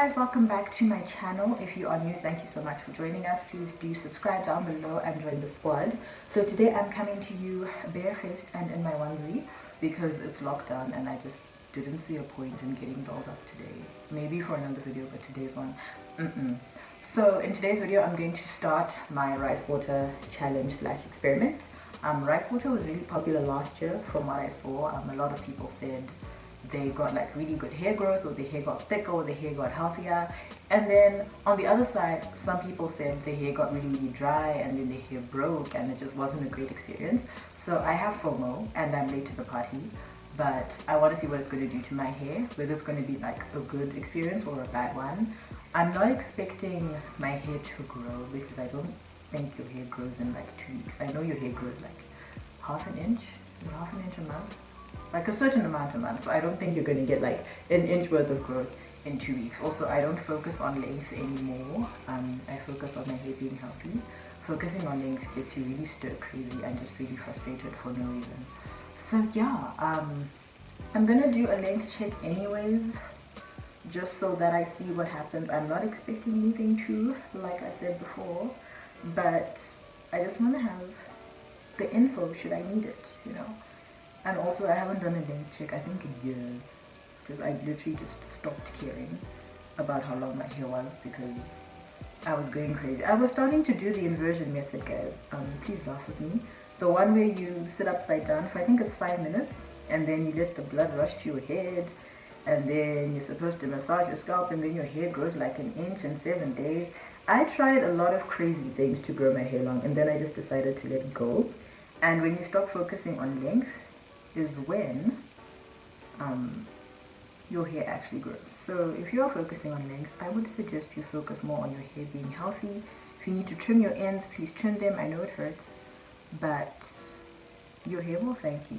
guys, welcome back to my channel. If you are new, thank you so much for joining us. Please do subscribe down below and join the squad. So today I'm coming to you barefaced and in my onesie because it's lockdown and I just didn't see a point in getting dolled up today. Maybe for another video, but today's one, So in today's video I'm going to start my rice water challenge slash experiment. Rice water was really popular last year from what I saw. A lot of people said they got like really good hair growth, or their hair got thicker, or their hair got healthier. And then on the other side, some people said their hair got really dry and then their hair broke and it just wasn't a great experience. So I have FOMO and I'm late to the party, but I want to see what it's going to do to my hair, whether it's going to be like a good experience or a bad one. I'm not expecting my hair to grow because I don't think your hair grows in like 2 weeks. I know your hair grows like half an inch a month, like a certain amount a month. So I don't think you're going to get like an inch worth of growth in 2 weeks. Also, I don't focus on length anymore. I focus on my hair being healthy. Focusing on length gets you really stir crazy and just really frustrated for no reason. So yeah, I'm gonna do a length check anyways, just so that I see what happens. I'm not expecting anything too, like I said before, but I just want to have the info should I need it, you know. And also, I haven't done a length check I think in years, because I literally just stopped caring about how long my hair was because I was going crazy. I was starting to do the inversion method, guys. Please laugh with me. The one where you sit upside down for I think it's 5 minutes, and then you let the blood rush to your head, and then you're supposed to massage your scalp, and then your hair grows like an inch in 7 days. I tried a lot of crazy things to grow my hair long, and then I just decided to let go. And when you stop focusing on length is when your hair actually grows. So if you are focusing on length, I would suggest you focus more on your hair being healthy. If you need to trim your ends, please trim them. I know it hurts, but your hair will thank you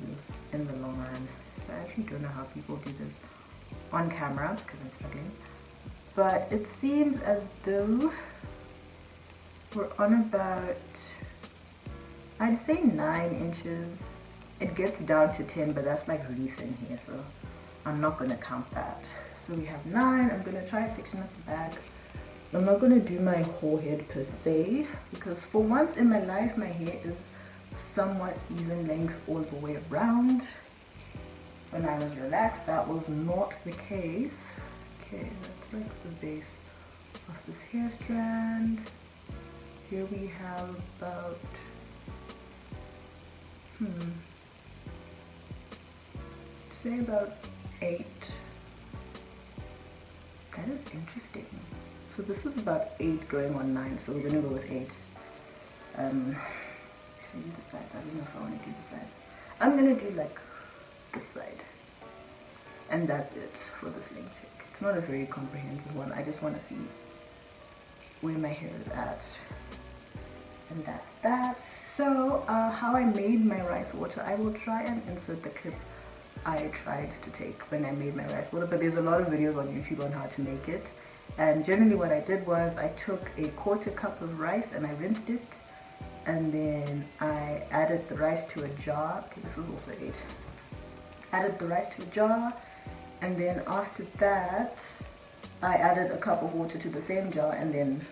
in the long run. So I actually don't know how people do this on camera because I'm struggling, but it seems as though we're on about, I'd say 9 inches. It gets down to 10, but that's like really thin hair, so I'm not gonna count that. So we have 9. I'm gonna try a section at the back. I'm not gonna do my whole head per se, because for once in my life my hair is somewhat even length all the way around. When I was relaxed, that was not the case. Okay, that's like the base of this hair strand. Here we have about say about 8. That is interesting. So this is about 8 going on 9, so we're gonna go with 8. Should I do the sides? I don't know if I want to do the sides. I'm gonna do like this side, and that's it for this length check. It's not a very comprehensive one. I just want to see where my hair is at, and that's that. So how I made my rice water, I will try and insert the clip I tried to take when I made my rice water, but there's a lot of videos on YouTube on how to make it. And generally what I did was I took a 1/4 cup of rice and I rinsed it, and then I added the rice to a jar. Okay, this is also 8. Added the rice to a jar, and then after that I added a cup of water to the same jar and then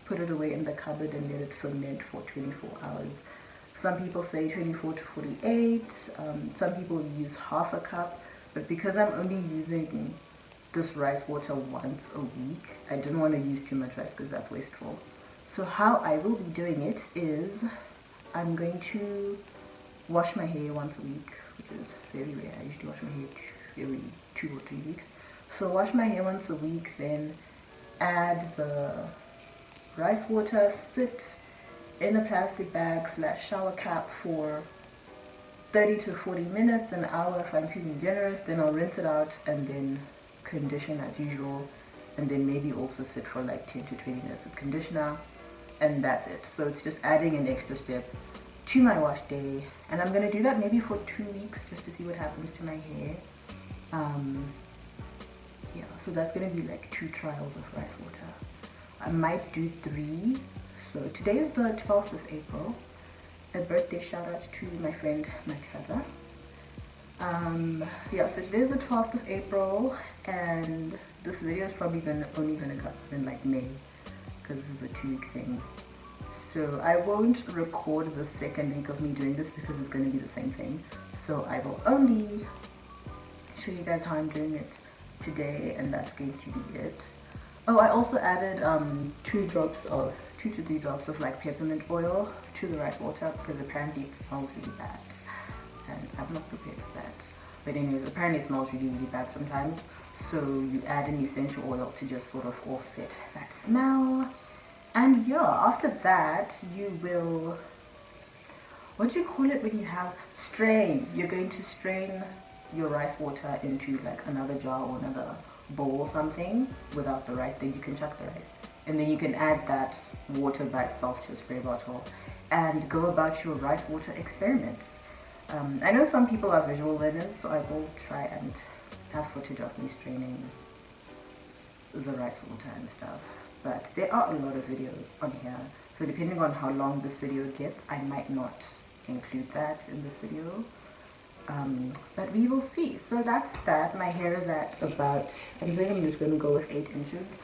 put it away in the cupboard and let it ferment for 24 hours. Some people say 24 to 48. Some people use half a cup, but because I'm only using this rice water once a week, I didn't want to use too much rice because that's wasteful. So how I will be doing it is I'm going to wash my hair once a week, which is very rare. I usually wash my hair every 2 or 3 weeks. So wash my hair once a week, then add the rice water, sit in a plastic bag / shower cap for 30 to 40 minutes, an hour if I'm feeling generous. Then I'll rinse it out and then condition as usual, and then maybe also sit for like 10 to 20 minutes with conditioner, and that's it. So it's just adding an extra step to my wash day, and I'm gonna do that maybe for 2 weeks just to see what happens to my hair. Yeah, so that's gonna be like 2 trials of rice water. I might do 3. So today is the 12th of April. A birthday shout out to my friend Matata. Yeah, so today is the 12th of April, and this video is probably only gonna come in like May, because this is a 2-week thing. So I won't record the second week of me doing this because it's going to be the same thing. So I will only show you guys how I'm doing it today, and that's going to be it. Oh, I also added 2 to 3 drops of like peppermint oil to the rice water because apparently it smells really bad, and I'm not prepared for that. But anyways, apparently it smells really bad sometimes. So you add an essential oil to just sort of offset that smell. And yeah, after that you will, what do you call it when you have strain? You're going to strain your rice water into like another jar or another bowl or something without the rice. Then you can chuck the rice, and then you can add that water by itself to a spray bottle and go about your rice water experiments. I know some people are visual learners, so I will try and have footage of me straining the rice water and stuff. But there are a lot of videos on here, so depending on how long this video gets, I might not include that in this video, but we will see. So that's that. My hair is at about, I'm saying I'm just going to go with 8 inches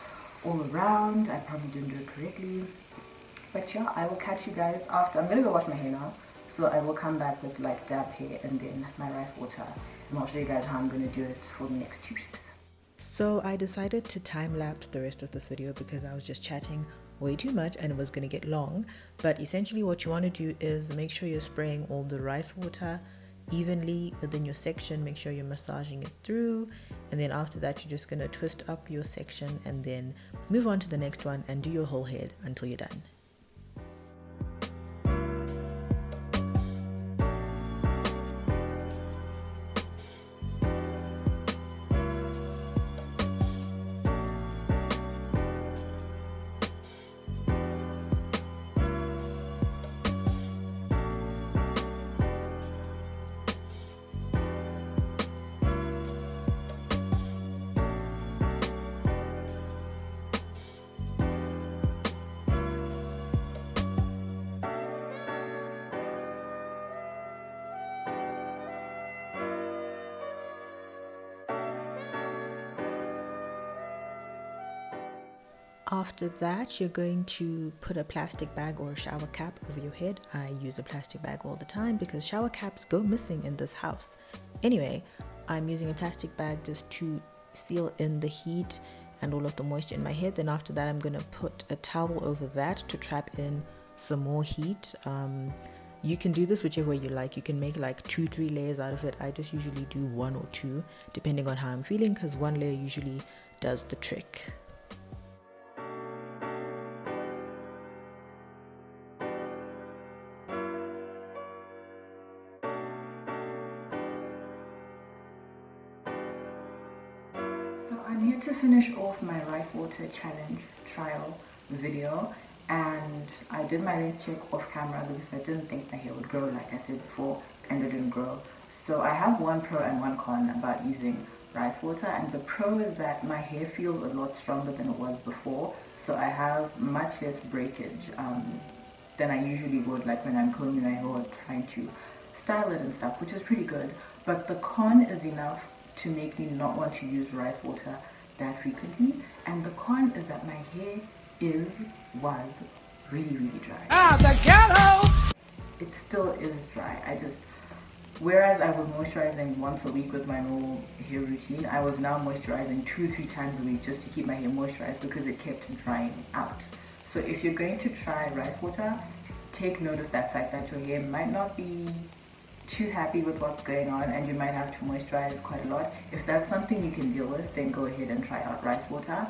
all around. I probably didn't do it correctly, but yeah, I will catch you guys after. I'm going to go wash my hair now, so I will come back with like damp hair and then my rice water, and I'll show you guys how I'm going to do it for the next 2 weeks. So I decided to time-lapse the rest of this video because I was just chatting way too much and it was going to get long. But essentially what you want to do is make sure you're spraying all the rice water evenly within your section. Make sure you're massaging it through, and then after that you're just going to twist up your section and then move on to the next one and do your whole head until you're done. After that, you're going to put a plastic bag or a shower cap over your head. I use a plastic bag all the time because shower caps go missing in this house. Anyway, I'm using a plastic bag just to seal in the heat and all of the moisture in my head. Then after that, I'm going to put a towel over that to trap in some more heat. You can do this whichever way you like. You can make like 2-3 layers out of it. I just usually do 1 or 2 depending on how I'm feeling, because 1 layer usually does the trick. So I'm here to finish off my rice water challenge trial video, and I did my length check off camera because I didn't think my hair would grow like I said before, and it didn't grow. So I have 1 pro and 1 con about using rice water, and the pro is that my hair feels a lot stronger than it was before, so I have much less breakage than I usually would, like when I'm combing my hair or trying to style it and stuff, which is pretty good. But the con is enough to make me not want to use rice water that frequently, and the con is that my hair was really dry. Ah, the ghetto! It still is dry. Whereas I was moisturizing once a week with my normal hair routine, I was now moisturizing 2-3 times a week just to keep my hair moisturized because it kept drying out. So if you're going to try rice water, take note of that fact that your hair might not be too happy with what's going on and you might have to moisturize quite a lot. If that's something you can deal with, then go ahead and try out rice water.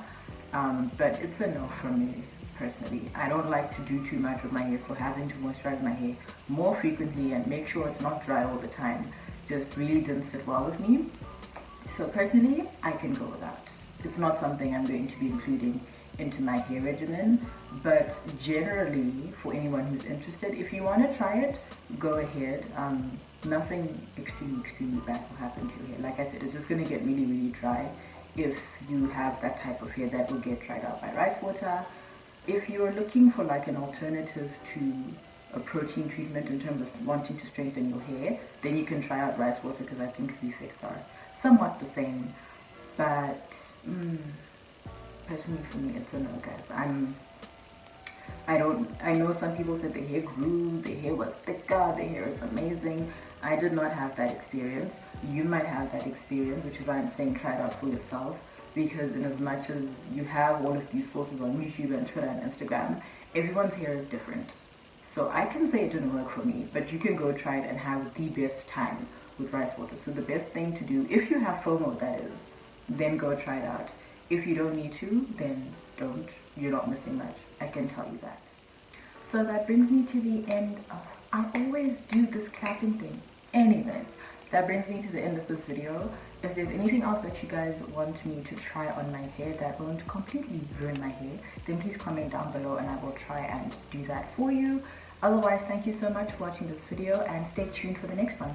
But it's a no from me personally. I don't like to do too much with my hair, so having to moisturize my hair more frequently and make sure it's not dry all the time just really didn't sit well with me. So personally, I can go without. It's not something I'm going to be including into my hair regimen, but generally for anyone who's interested, if you want to try it, go ahead. Nothing extremely bad will happen to your hair. Like I said, it's just going to get really dry if you have that type of hair that will get dried out by rice water. If you're looking for like an alternative to a protein treatment in terms of wanting to strengthen your hair, then you can try out rice water because I think the effects are somewhat the same. but personally for me it's a no, guys. I know some people said their hair grew, their hair was thicker, their hair is amazing. I did not have that experience. You might have that experience, which is why I'm saying try it out for yourself, because in as much as you have all of these sources on YouTube and Twitter and Instagram, everyone's hair is different. So I can say it didn't work for me, but you can go try it and have the best time with rice water. So the best thing to do, if you have FOMO, that is, then go try it out. If you don't need to, then don't. You're not missing much, I can tell you that. So that brings me to the end of, I always do this clapping thing. Anyways, that brings me to the end of this video. If there's anything else that you guys want me to try on my hair that won't completely ruin my hair, then please comment down below and I will try and do that for you. Otherwise, thank you so much for watching this video and stay tuned for the next one.